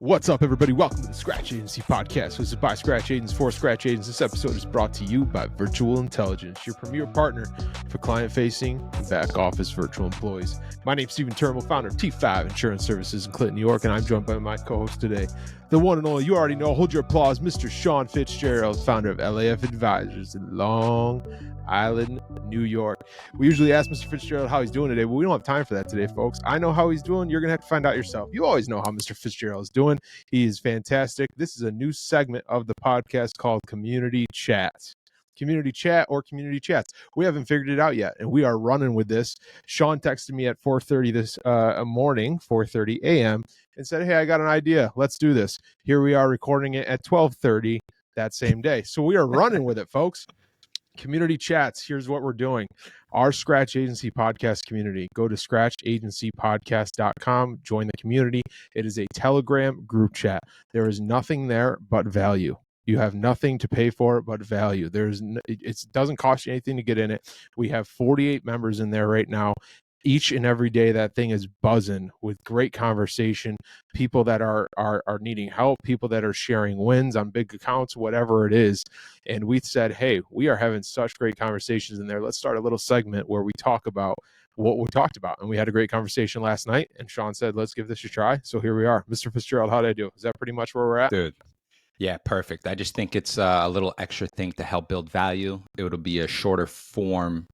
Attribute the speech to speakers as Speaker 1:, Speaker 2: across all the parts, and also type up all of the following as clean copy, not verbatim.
Speaker 1: What's up, everybody? Welcome to the Scratch Agency Podcast, hosted by Scratch Agents for Scratch Agents. This episode is brought to you by Virtual Intelligence, your premier partner for client-facing and back-office virtual employees. My name is Stephen Turnbull, founder of T5 Insurance Services in Clinton, New York, and I'm joined by my co-host today, the one and only, you already know, hold your applause, Mr. Shawn Fitzgerald, founder of LAF Advisors in Long Island, New York. We usually ask Mr. Fitzgerald how he's doing today, but we don't have time for that today, folks. I know how he's doing. You're going to have to find out yourself. You always know how Mr. Fitzgerald is doing. He is fantastic. This is a new segment of the podcast called Community Chat. Community Chat or Community Chats. We haven't figured it out yet, and we are running with this. Shawn texted me at 4:30 this morning, 4:30 a.m., and said, hey, I got an idea. Let's do this. Here we are recording it at 12:30 that same day. So we are running with it, folks. Community chats. Here's what we're doing. Our Scratch Agency Podcast community. Go to scratchagencypodcast.com. Join the community. It is a Telegram group chat. There is nothing there but value. You have nothing to pay for but value. It doesn't cost you anything to get in it. We have 48 members in there right now. Each and every day, that thing is buzzing with great conversation, people that are needing help, people that are sharing wins on big accounts, whatever it is. And we said, hey, we are having such great conversations in there. Let's start a little segment where we talk about what we talked about. And we had a great conversation last night. And Shawn said, let's give this a try. So here we are. Mr. Fitzgerald, how did I do? Is that pretty much where we're at?
Speaker 2: Dude. Yeah, perfect. I just think it's a little extra thing to help build value. It'll be a shorter form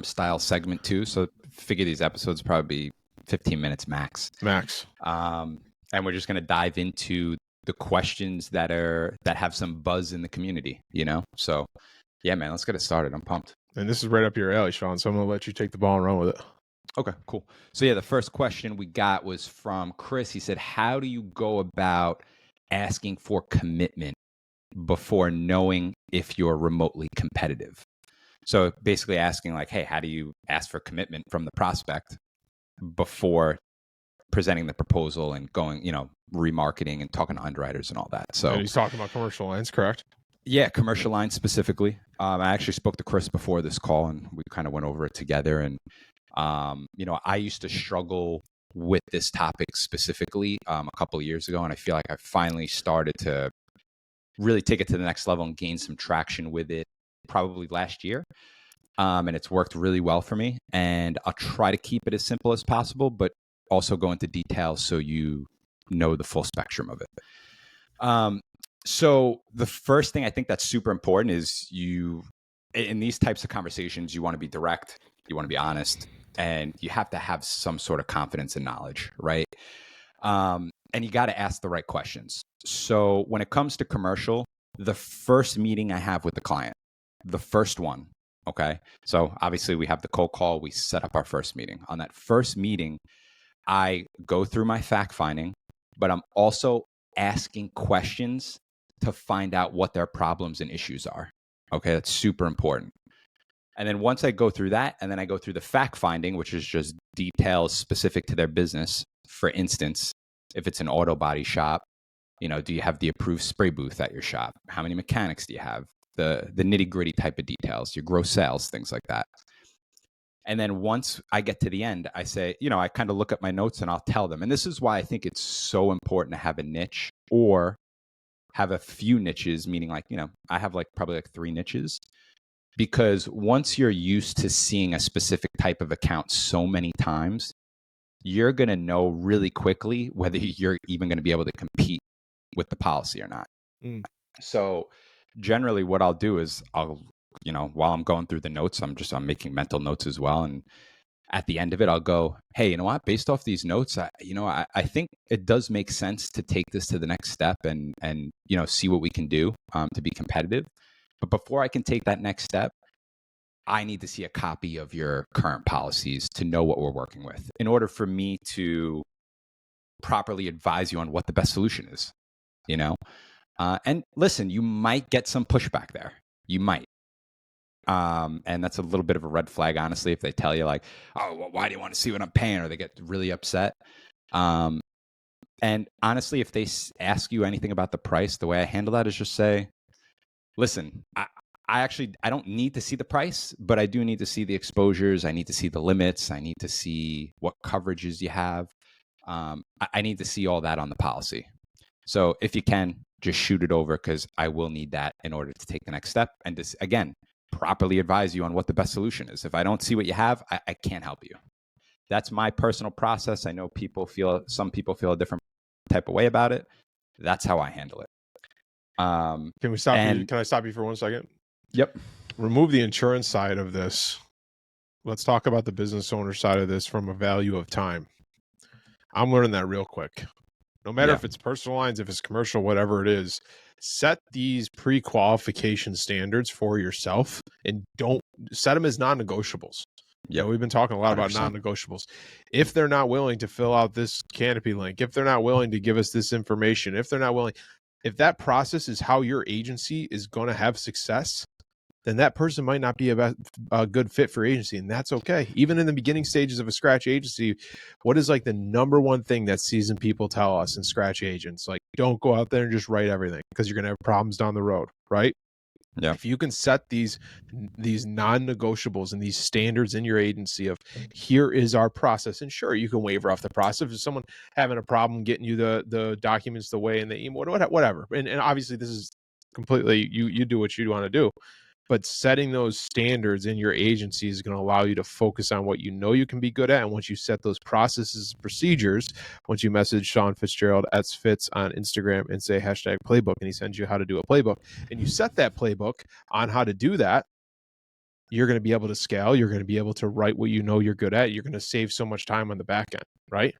Speaker 2: style segment too. So figure these episodes probably be 15 minutes max. And we're just going to dive into the questions that have some buzz in the community, you know? So yeah, man, let's get it started. I'm pumped.
Speaker 1: And this is right up your alley, Shawn. So I'm going to let you take the ball and run with it.
Speaker 2: Okay, cool. So yeah, the first question we got was from Chris. He said, how do you go about asking for commitment before knowing if you're remotely competitive? So basically asking like, hey, how do you ask for commitment from the prospect before presenting the proposal and going, remarketing and talking to underwriters and all that. So
Speaker 1: and he's talking about commercial lines, correct?
Speaker 2: Yeah, commercial lines specifically. I actually spoke to Chris before this call and we kind of went over it together. And, I used to struggle with this topic specifically a couple of years ago. And I feel like I finally started to really take it to the next level and gain some traction with it probably last year. And it's worked really well for me. And I'll try to keep it as simple as possible, but also go into details so you know the full spectrum of it. So the first thing I think that's super important is in these types of conversations, you want to be direct, you want to be honest, and you have to have some sort of confidence and knowledge, right? And you got to ask the right questions. So when it comes to commercial, the first meeting I have with the client, the first one, okay? So obviously we have the cold call, we set up our first meeting. On that first meeting, I go through my fact finding, but I'm also asking questions to find out what their problems and issues are. Okay, that's super important. And then once I go through that, and then I go through the fact finding, which is just details specific to their business. For instance, if it's an auto body shop, do you have the approved spray booth at your shop? How many mechanics do you have? The nitty gritty type of details, your gross sales, things like that. And then once I get to the end, I say, I kind of look at my notes and I'll tell them. And this is why I think it's so important to have a niche or have a few niches, meaning like, I have probably 3 niches. Because once you're used to seeing a specific type of account so many times, you're going to know really quickly whether you're even going to be able to compete with the policy or not. So generally what I'll do is while I'm going through the notes, I'm making mental notes as well. And at the end of it, I'll go, hey, you know what? Based off these notes, I think it does make sense to take this to the next step and see what we can do to be competitive. But before I can take that next step, I need to see a copy of your current policies to know what we're working with in order for me to properly advise you on what the best solution is, And listen, you might get some pushback there. You might. And that's a little bit of a red flag, honestly, if they tell you like, oh, well, why do you want to see what I'm paying? Or they get really upset. And honestly, if they ask you anything about the price, the way I handle that is just say, listen, I don't need to see the price, but I do need to see the exposures. I need to see the limits. I need to see what coverages you have. I need to see all that on the policy. So if you can, just shoot it over, because I will need that in order to take the next step. And this, again, properly advise you on what the best solution is. If I don't see what you have, I can't help you. That's my personal process. I know some people feel a different type of way about it. That's how I handle it.
Speaker 1: Can we stop you? Can I stop you for 1 second?
Speaker 2: Yep.
Speaker 1: Remove the insurance side of this. Let's talk about the business owner side of this from a value of time. I'm learning that real quick. No matter if it's personal lines, if it's commercial, whatever it is, set these pre-qualification standards for yourself and don't set them as non-negotiables. Yeah, we've been talking a lot 100%. About non-negotiables. If they're not willing to fill out this canopy link, if they're not willing to give us this information, if that process is how your agency is going to have success, then that person might not be a good fit for agency, and that's okay. Even in the beginning stages of a scratch agency, what is like the number one thing that seasoned people tell us in scratch agents? Like, don't go out there and just write everything, because you're going to have problems down the road, right? Yeah. If you can set these non-negotiables and these standards in your agency of, here is our process, and sure, you can waiver off the process if someone having a problem getting you the documents the way and the email, whatever. And obviously this is completely, you do what you want to do. But setting those standards in your agency is going to allow you to focus on what you know you can be good at. And once you set those processes, procedures, once you message Shawn Fitzgerald at Fitz on Instagram and say #playbook, and he sends you how to do a playbook, and you set that playbook on how to do that, you're going to be able to scale. You're going to be able to write what you know you're good at. You're going to save so much time on the back end, right?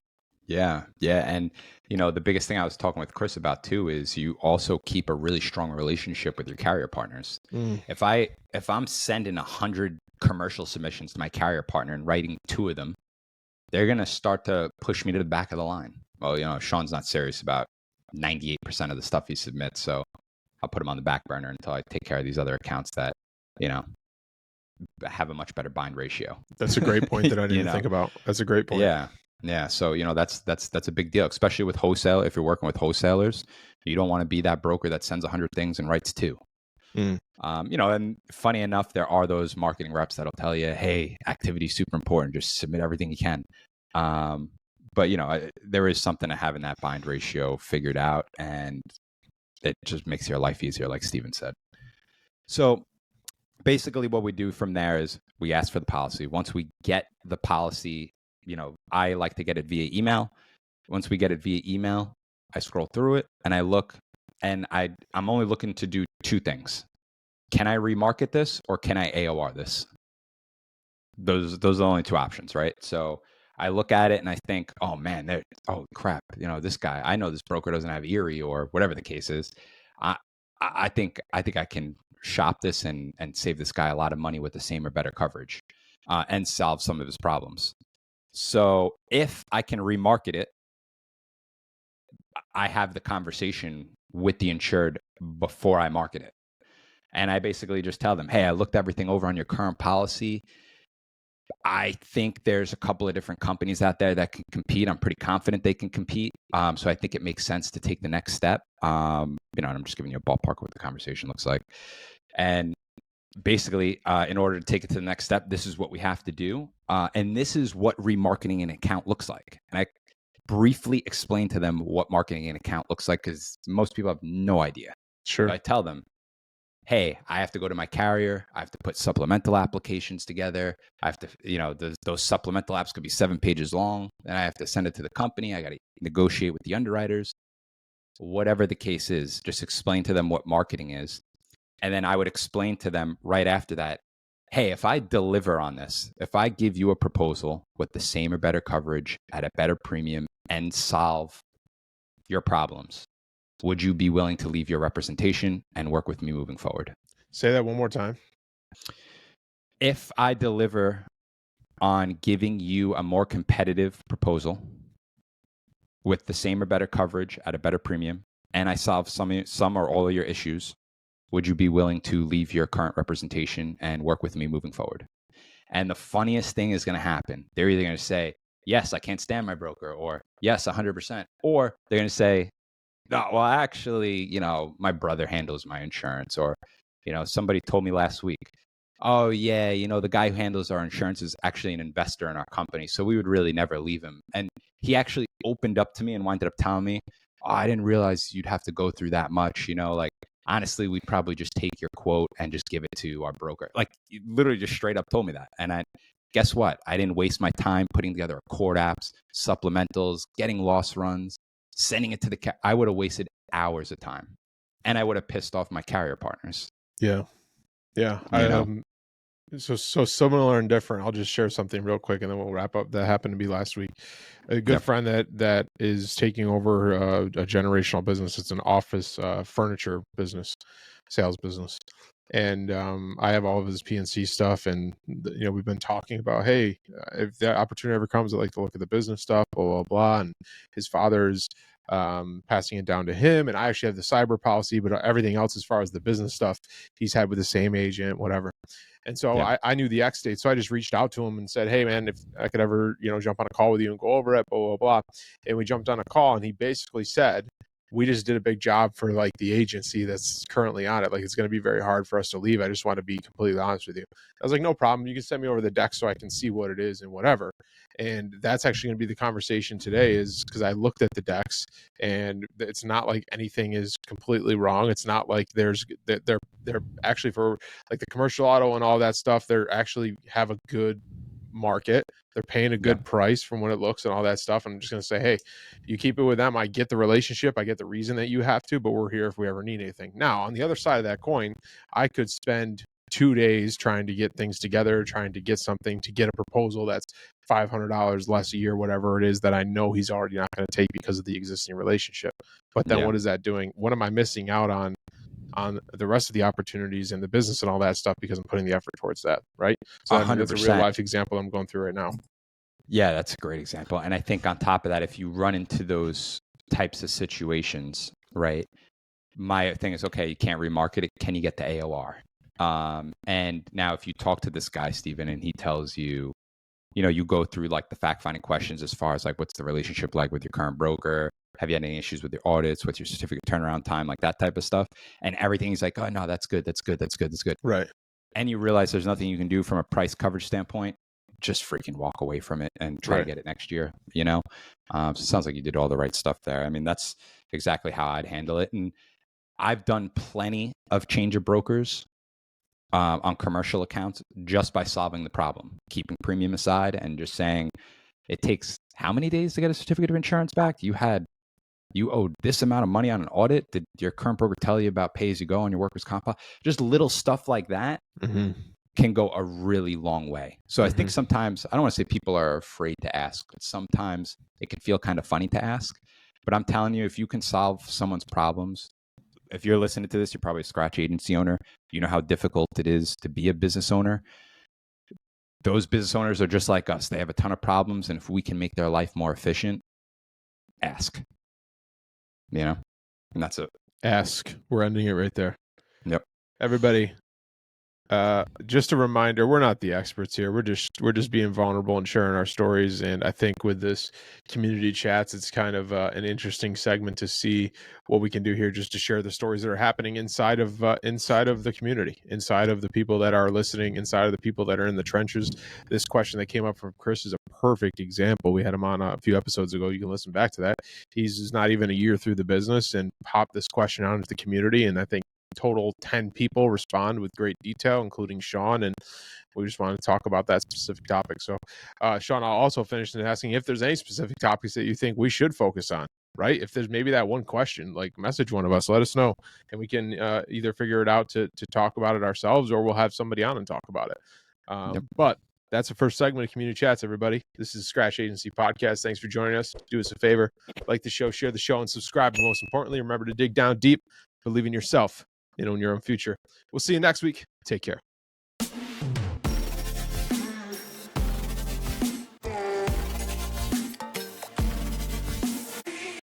Speaker 2: Yeah. And, the biggest thing I was talking with Chris about too is you also keep a really strong relationship with your carrier partners. If I'm sending 100 commercial submissions to my carrier partner and writing 2 of them, they're going to start to push me to the back of the line. Well, Shawn's not serious about 98% of the stuff he submits, so I'll put him on the back burner until I take care of these other accounts that, have a much better bind ratio.
Speaker 1: That's a great point that I didn't think about. That's a great point.
Speaker 2: Yeah. So, that's a big deal, especially with wholesale. If you're working with wholesalers, you don't want to be that broker that sends 100 things and writes 2. And funny enough, there are those marketing reps that'll tell you, hey, activity is super important. Just submit everything you can. But, there is something to having that bind ratio figured out, and it just makes your life easier, like Steven said. So basically what we do from there is we ask for the policy. Once we get the policy, I like to get it via email. Once we get it via email, I scroll through it and I look, and I'm only looking to do 2 things. Can I remarket this, or can I AOR this? Those are the only 2 options, right? So I look at it and I think, oh man, oh crap, this guy, I know this broker doesn't have Erie or whatever the case is. I think I can shop this and save this guy a lot of money with the same or better coverage, and solve some of his problems. So if I can remarket it, I have the conversation with the insured before I market it. And I basically just tell them, hey, I looked everything over on your current policy. I think there's a couple of different companies out there that can compete. I'm pretty confident they can compete. So I think it makes sense to take the next step. And I'm just giving you a ballpark of what the conversation looks like. And basically, in order to take it to the next step, this is what we have to do. And this is what remarketing an account looks like. And I briefly explain to them what marketing an account looks like, because most people have no idea.
Speaker 1: Sure.
Speaker 2: So I tell them, hey, I have to go to my carrier. I have to put supplemental applications together. I have to, those supplemental apps could be 7 pages long. Then I have to send it to the company. I got to negotiate with the underwriters. Whatever the case is, just explain to them what marketing is. And then I would explain to them right after that, hey, if I deliver on this, if I give you a proposal with the same or better coverage at a better premium and solve your problems, would you be willing to leave your representation and work with me moving forward?
Speaker 1: Say that one more time.
Speaker 2: If I deliver on giving you a more competitive proposal with the same or better coverage at a better premium, and I solve some or all of your issues, would you be willing to leave your current representation and work with me moving forward? And the funniest thing is going to happen. They're either going to say, yes, I can't stand my broker, or yes, 100%. Or they're going to say, no, well, actually, my brother handles my insurance. Or, somebody told me last week, oh, yeah, the guy who handles our insurance is actually an investor in our company, so we would really never leave him. And he actually opened up to me and winded up telling me, oh, I didn't realize you'd have to go through that much. Like, honestly, we'd probably just take your quote and just give it to our broker. Like, you literally just straight up told me that. And guess what? I didn't waste my time putting together court apps, supplementals, getting loss runs, sending it to the I would have wasted hours of time, and I would have pissed off my carrier partners.
Speaker 1: Yeah. So similar and different. I'll just share something real quick and then we'll wrap up. That happened to be last week. A good friend that is taking over a generational business. It's an office furniture business, sales business. And I have all of his PNC stuff, and we've been talking about, hey, if that opportunity ever comes, I'd like to look at the business stuff, blah blah blah. And his father's passing it down to him, and I actually have the cyber policy, but everything else as far as the business stuff he's had with the same agent, whatever. And so I knew the X date, so I just reached out to him and said, hey man, if I could ever jump on a call with you and go over it, blah blah blah. And we jumped on a call, and he basically said, we just did a big job for like the agency that's currently on it. Like, it's going to be very hard for us to leave. I just want to be completely honest with you. I was like, no problem. You can send me over the deck so I can see what it is and whatever. And that's actually going to be the conversation today, is because I looked at the decks, and it's not like anything is completely wrong. It's not like they're actually, for like the commercial auto and all that stuff, they're actually have a good market. They're paying a good price from what it looks and all that stuff. And I'm just going to say, hey, you keep it with them. I get the relationship. I get the reason that you have to, but we're here if we ever need anything. Now, on the other side of that coin, I could spend 2 days trying to get things together, trying to get something, to get a proposal that's $500 less a year, whatever it is, that I know he's already not going to take because of the existing relationship. But then what is that doing? What am I missing out on the rest of the opportunities in the business and all that stuff because I'm putting the effort towards that, right? So that's a real life example I'm going through right now.
Speaker 2: Yeah, that's a great example. And I think on top of that, if you run into those types of situations, right, my thing is, okay, you can't remarket it. Can you get the AOR? And now if you talk to this guy, Steven, and he tells you, you go through like the fact-finding questions as far as like, what's the relationship like with your current broker? Have you had any issues with your audits? What's your certificate turnaround time? Like that type of stuff. And everything is like, oh no, that's good. That's good. That's good. That's good.
Speaker 1: Right.
Speaker 2: And you realize there's nothing you can do from a price coverage standpoint. Just freaking walk away from it and try to get it next year, So it sounds like you did all the right stuff there. I mean, that's exactly how I'd handle it. And I've done plenty of change of brokers on commercial accounts just by solving the problem, keeping premium aside and just saying, it takes how many days to get a certificate of insurance back? You owed this amount of money on an audit. Did your current broker tell you about pay as you go on your workers' comp? Just little stuff like that can go a really long way. So I think sometimes, I don't want to say people are afraid to ask, but sometimes it can feel kind of funny to ask. But I'm telling you, if you can solve someone's problems, if you're listening to this, you're probably a scratch agency owner. You know how difficult it is to be a business owner. Those business owners are just like us. They have a ton of problems. And if we can make their life more efficient, ask. And that's it.
Speaker 1: Ask. We're ending it right there.
Speaker 2: Yep.
Speaker 1: Everybody, just a reminder, we're not the experts here. We're just being vulnerable and sharing our stories. And I think with this community chats, it's kind of an interesting segment to see what we can do here, just to share the stories that are happening inside of the community, inside of the people that are listening, inside of the people that are in the trenches. This question that came up from Chris is a perfect example. We had him on a few episodes ago. You can listen back to that. He's not even a year through the business and popped this question out into the community. And I think total 10 people respond with great detail, including Shawn, and we just wanted to talk about that specific topic. So Shawn, I'll also finish in asking if there's any specific topics that you think we should focus on, right? If there's maybe that one question, like message one of us, let us know, and we can either figure it out to talk about it ourselves, or we'll have somebody on and talk about it. But that's the first segment of Community Chats, everybody. This is Scratch Agency Podcast. Thanks for joining us. Do us a favor, like the show, share the show, and subscribe. And most importantly, remember to dig down deep, believe in yourself, in your own future. We'll see you next week. Take care.